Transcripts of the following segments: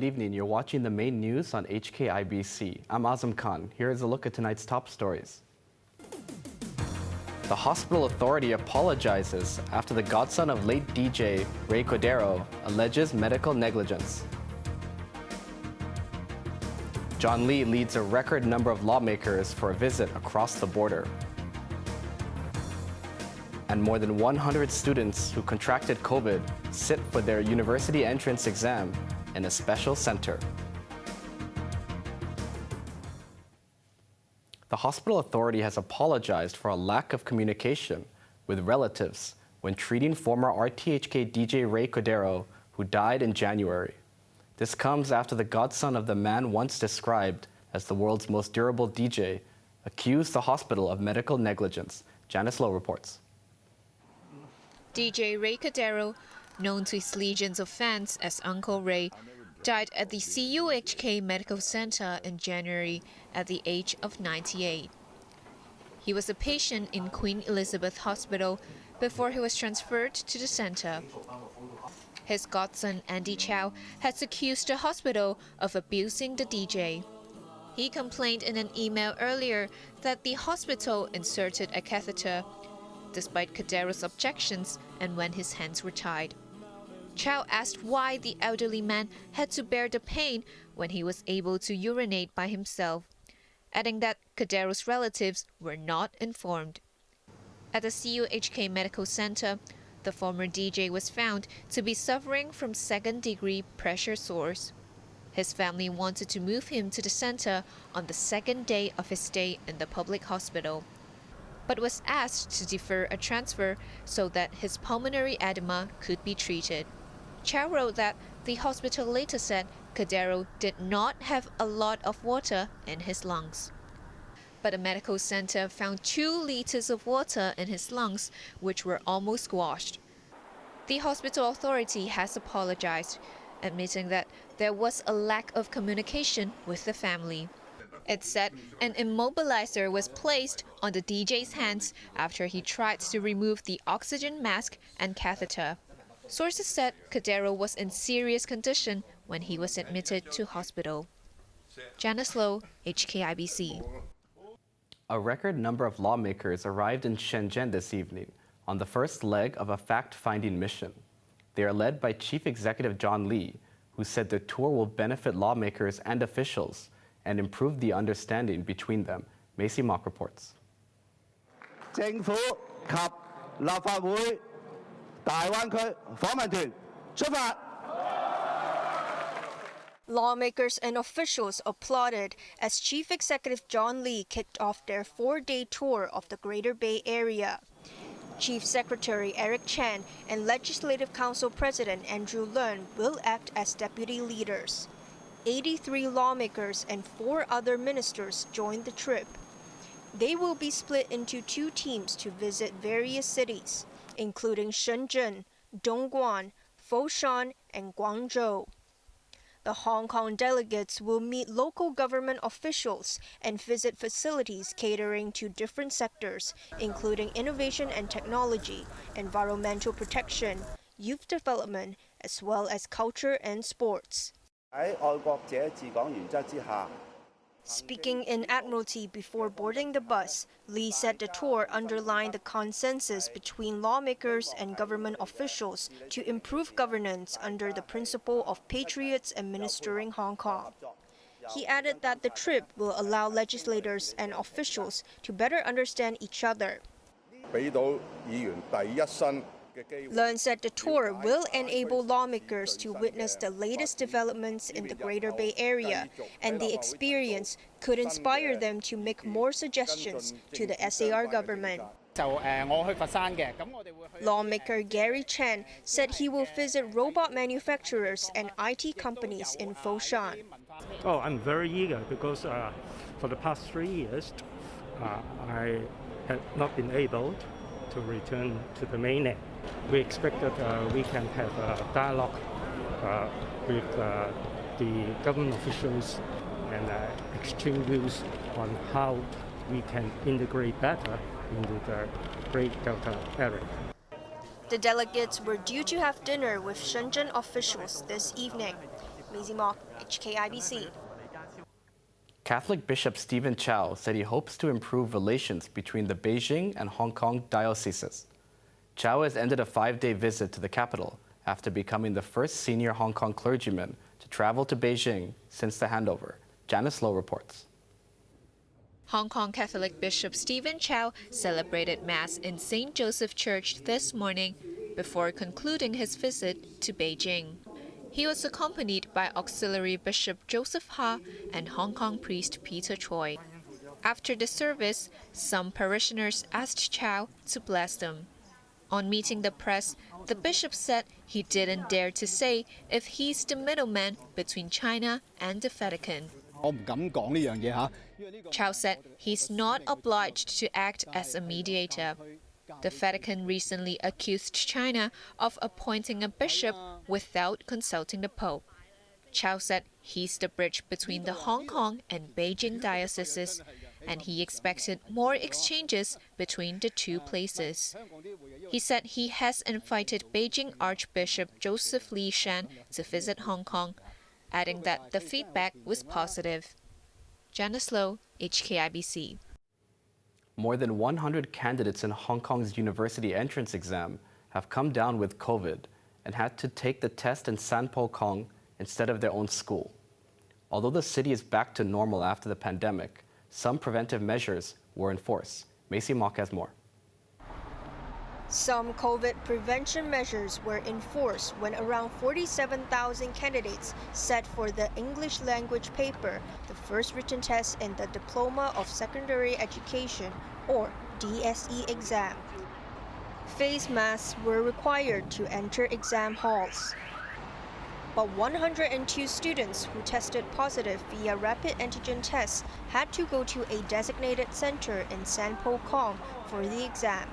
Good evening. You're watching the main news on HKIBC. I'm Azam Khan. Here is a look at tonight's top stories. The hospital authority apologizes after the godson of late DJ Ray Cordeiro alleges medical negligence. John Lee leads a record number of lawmakers for a visit across the border. And more than 100 students who contracted COVID sit for their university entrance exam in a special center. The hospital authority has apologized for a lack of communication with relatives when treating former RTHK DJ Ray Cordeiro, who died in January. This comes after the godson of the man once described as the world's most durable DJ accused the hospital of medical negligence. Janice Lowe reports. DJ Ray Cordeiro, known to his legions of fans as Uncle Ray, died at the CUHK Medical Center in January at the age of 98. He was a patient in Queen Elizabeth Hospital before he was transferred to the center. His godson, Andy Chow, has accused the hospital of abusing the DJ. He complained in an email earlier that the hospital inserted a catheter, despite Cordeiro's objections and when his hands were tied. Chow asked why the elderly man had to bear the pain when he was able to urinate by himself, adding that Cordeiro's relatives were not informed. At the CUHK Medical Center, the former DJ was found to be suffering from second-degree pressure sores. His family wanted to move him to the center on the second day of his stay in the public hospital, but was asked to defer a transfer so that his pulmonary edema could be treated. Chow wrote that the hospital later said Cordeiro did not have a lot of water in his lungs. But a medical center found 2 liters of water in his lungs, which were almost squashed. The hospital authority has apologized, admitting that there was a lack of communication with the family. It said an immobilizer was placed on the DJ's hands after he tried to remove the oxygen mask and catheter. Sources said Cordeiro was in serious condition when he was admitted to hospital. Janice Lowe, HKIBC. A record number of lawmakers arrived in Shenzhen this evening on the first leg of a fact-finding mission. They are led by Chief Executive John Lee, who said the tour will benefit lawmakers and officials and improve the understanding between them. Macy Mock reports. 政府及立法會大灣區訪問團出發。 Lawmakers and officials applauded as Chief Executive John Lee kicked off their 4-day tour of the Greater Bay Area. Chief Secretary Eric Chan and Legislative Council President Andrew Leung will act as deputy leaders. 83 lawmakers and 4 other ministers joined the trip. They will be split into 2 teams to visit various cities, including Shenzhen, Dongguan, Foshan, and Guangzhou. The Hong Kong delegates will meet local government officials and visit facilities catering to different sectors, including innovation and technology, environmental protection, youth development, as well as culture and sports. Speaking in Admiralty before boarding the bus, Lee said the tour underlined the consensus between lawmakers and government officials to improve governance under the principle of patriots administering Hong Kong. He added that the trip will allow legislators and officials to better understand each other. Leung said the tour will enable lawmakers to witness the latest developments in the Greater Bay Area, and the experience could inspire them to make more suggestions to the SAR government. Lawmaker Gary Chan said he will visit robot manufacturers and IT companies in Foshan. Oh, I'm very eager because for the past 3 years, I have not been able to return to the mainland. We expect that we can have a dialogue with the government officials and exchange views on how we can integrate better into the Great Delta area. The delegates were due to have dinner with Shenzhen officials this evening. Maisie Mock, HKIBC. Catholic Bishop Stephen Chow said he hopes to improve relations between the Beijing and Hong Kong dioceses. Chow has ended a 5-day visit to the capital after becoming the first senior Hong Kong clergyman to travel to Beijing since the handover. Janice Lowe reports. Hong Kong Catholic Bishop Stephen Chow celebrated Mass in St. Joseph Church this morning before concluding his visit to Beijing. He was accompanied by Auxiliary Bishop Joseph Ha and Hong Kong priest Peter Choi. After the service, some parishioners asked Chow to bless them. On meeting the press, the bishop said he didn't dare to say if he's the middleman between China and the Vatican. Chow said he's not obliged to act as a mediator. The Vatican recently accused China of appointing a bishop without consulting the Pope. Chow said he's the bridge between the Hong Kong and Beijing dioceses, and he expected more exchanges between the two places. He said he has invited Beijing Archbishop Joseph Li Shan to visit Hong Kong, adding that the feedback was positive. Janice Lowe, HKIBC. More than 100 candidates in Hong Kong's university entrance exam have come down with COVID and had to take the test in Sanpo Kong instead of their own school. Although the city is back to normal after the pandemic, some preventive measures were in force. Macy Mock has more. Some COVID prevention measures were in force when around 47,000 candidates sat for the English language paper, the first written test in the Diploma of Secondary Education, or DSE exam. Face masks were required to enter exam halls. But 102 students who tested positive via rapid antigen tests had to go to a designated center in Sanpo Kong for the exam.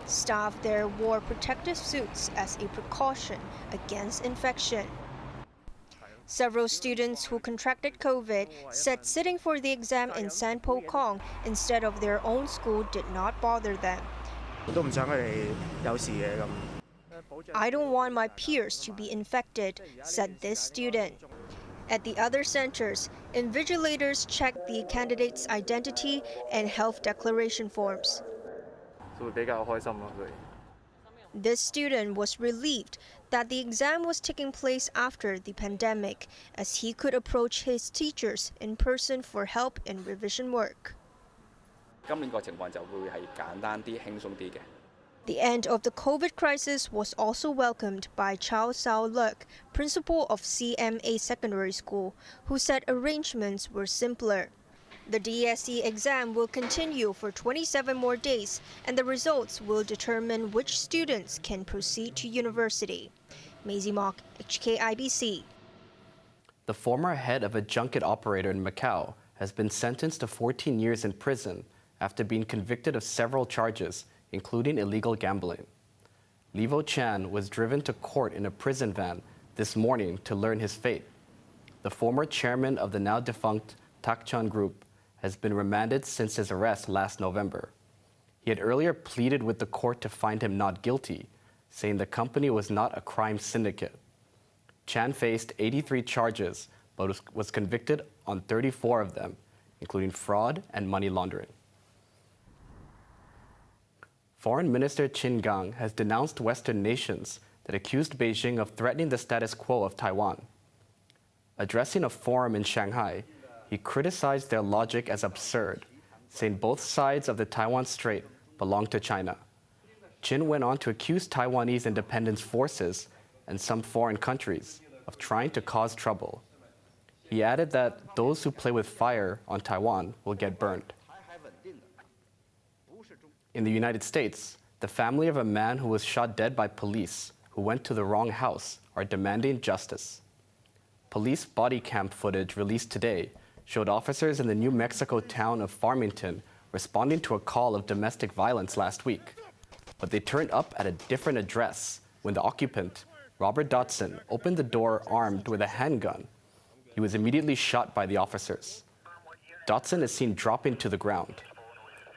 Staff there wore protective suits as a precaution against infection. Several students who contracted COVID said sitting for the exam in Sanpo Kong instead of their own school did not bother them. I don't want my peers to be infected, said this student. At the other centers, invigilators checked the candidates' identity and health declaration forms. This student was relieved that the exam was taking place after the pandemic, as he could approach his teachers in person for help in revision work. The end of the COVID crisis was also welcomed by Chow Sao Luk, principal of CMA Secondary School, who said arrangements were simpler. The DSE exam will continue for 27 more days, and the results will determine which students can proceed to university. Maisie Mock, HKIBC. The former head of a junket operator in Macau has been sentenced to 14 years in prison after being convicted of several charges, including illegal gambling. Levo Chan was driven to court in a prison van this morning to learn his fate. The former chairman of the now defunct Takchon Group has been remanded since his arrest last November. He had earlier pleaded with the court to find him not guilty, saying the company was not a crime syndicate. Chan faced 83 charges, but was convicted on 34 of them, including fraud and money laundering. Foreign Minister Qin Gang has denounced Western nations that accused Beijing of threatening the status quo of Taiwan. Addressing a forum in Shanghai, he criticized their logic as absurd, saying both sides of the Taiwan Strait belong to China. Qin went on to accuse Taiwanese independence forces and some foreign countries of trying to cause trouble. He added that those who play with fire on Taiwan will get burned. In the United States, the family of a man who was shot dead by police who went to the wrong house are demanding justice. Police body cam footage released today showed officers in the New Mexico town of Farmington responding to a call of domestic violence last week. But they turned up at a different address when the occupant, Robert Dodson, opened the door armed with a handgun. He was immediately shot by the officers. Dodson is seen dropping to the ground.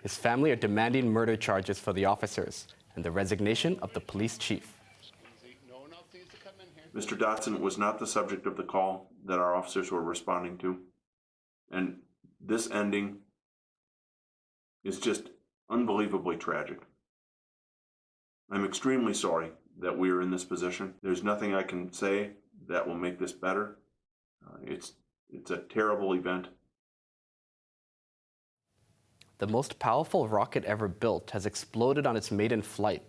His family are demanding murder charges for the officers and the resignation of the police chief. Mr. Dotson was not the subject of the call that our officers were responding to. And this ending is just unbelievably tragic. I'm extremely sorry that we are in this position. There's nothing I can say that will make this better. It's a terrible event. The most powerful rocket ever built has exploded on its maiden flight.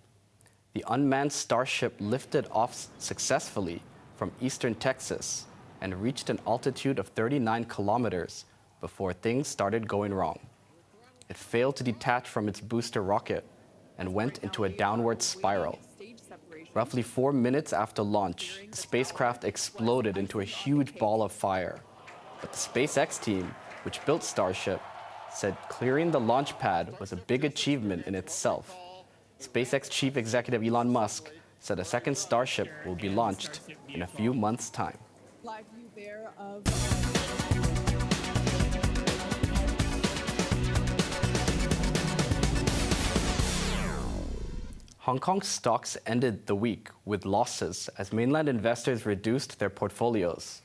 The unmanned Starship lifted off successfully from eastern Texas and reached an altitude of 39 kilometers before things started going wrong. It failed to detach from its booster rocket and went into a downward spiral. Roughly 4 minutes after launch, the spacecraft exploded into a huge ball of fire. But the SpaceX team, which built Starship, said clearing the launch pad was a big achievement in itself. SpaceX Chief Executive Elon Musk said a second Starship will be launched in a few months' time. Live view there of Hong Kong stocks ended the week with losses as mainland investors reduced their portfolios.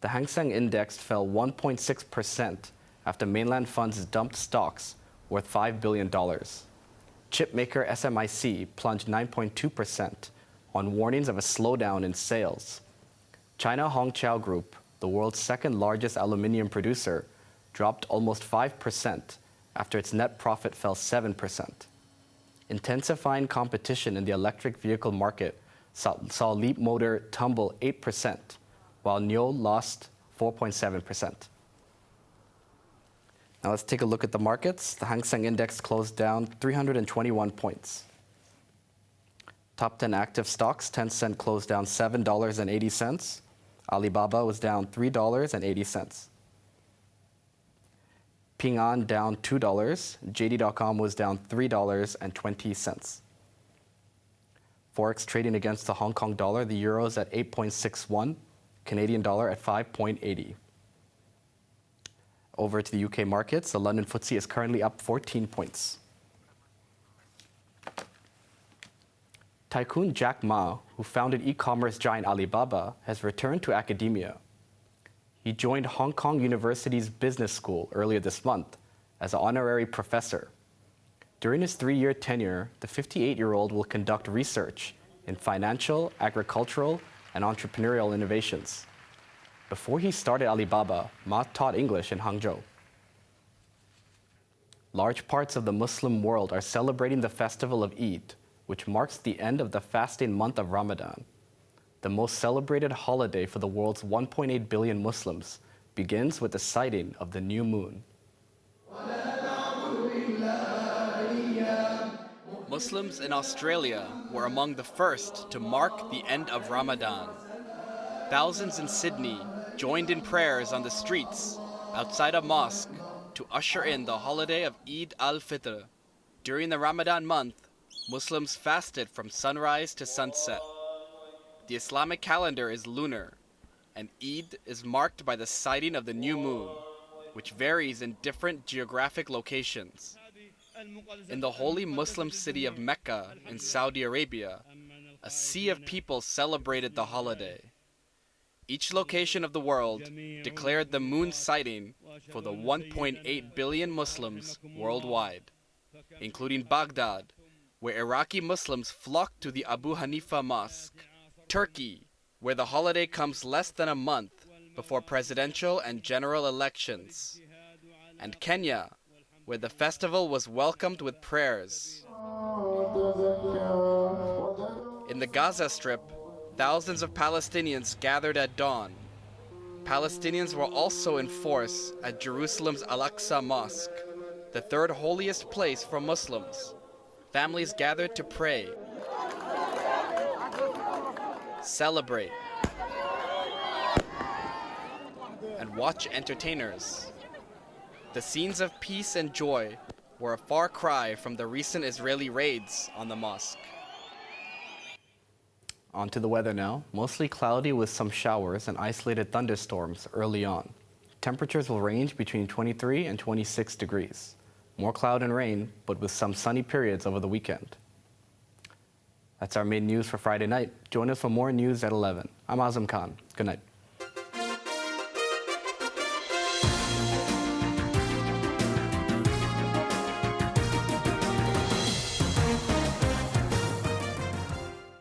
The Hang Seng Index fell 1.6% after mainland funds dumped stocks worth $5 billion. Chipmaker SMIC plunged 9.2% on warnings of a slowdown in sales. China Hongqiao Group, the world's second largest aluminium producer, dropped almost 5% after its net profit fell 7%. Intensifying competition in the electric vehicle market saw Leap Motor tumble 8%, while NIO lost 4.7%. Now let's take a look at the markets. The Hang Seng Index closed down 321 points. Top 10 active stocks, Tencent closed down $7.80. Alibaba was down $3.80. Ping An down $2. JD.com was down $3.20. Forex trading against the Hong Kong dollar, the euro is at 8.61, Canadian dollar at 5.80. Over to the UK markets, the London FTSE is currently up 14 points. Tycoon Jack Ma, who founded e-commerce giant Alibaba, has returned to academia. He joined Hong Kong University's business school earlier this month as an honorary professor. During his 3-year tenure, the 58-year-old will conduct research in financial, agricultural, and entrepreneurial innovations. Before he started Alibaba, Ma taught English in Hangzhou. Large parts of the Muslim world are celebrating the festival of Eid, which marks the end of the fasting month of Ramadan. The most celebrated holiday for the world's 1.8 billion Muslims begins with the sighting of the new moon. Muslims in Australia were among the first to mark the end of Ramadan. Thousands in Sydney joined in prayers on the streets outside a mosque to usher in the holiday of Eid AlFitr. During the Ramadan month, Muslims fasted from sunrise to sunset. The Islamic calendar is lunar, and Eid is marked by the sighting of the new moon, which varies in different geographic locations. In the holy Muslim city of Mecca in Saudi Arabia, a sea of people celebrated the holiday. Each location of the world declared the moon sighting for the 1.8 billion Muslims worldwide, including Baghdad, where Iraqi Muslims flocked to the Abu Hanifa Mosque, Turkey, where the holiday comes less than a month before presidential and general elections, and Kenya, where the festival was welcomed with prayers. In the Gaza Strip, thousands of Palestinians gathered at dawn. Palestinians were also in force at Jerusalem's Al-Aqsa Mosque, the third holiest place for Muslims. Families gathered to pray, celebrate, and watch entertainers. The scenes of peace and joy were a far cry from the recent Israeli raids on the mosque. On to the weather now. Mostly cloudy with some showers and isolated thunderstorms early on. Temperatures will range between 23 and 26 degrees. More cloud and rain, but with some sunny periods over the weekend. That's our main news for Friday night. Join us for more news at 11. I'm Azam Khan. Good night.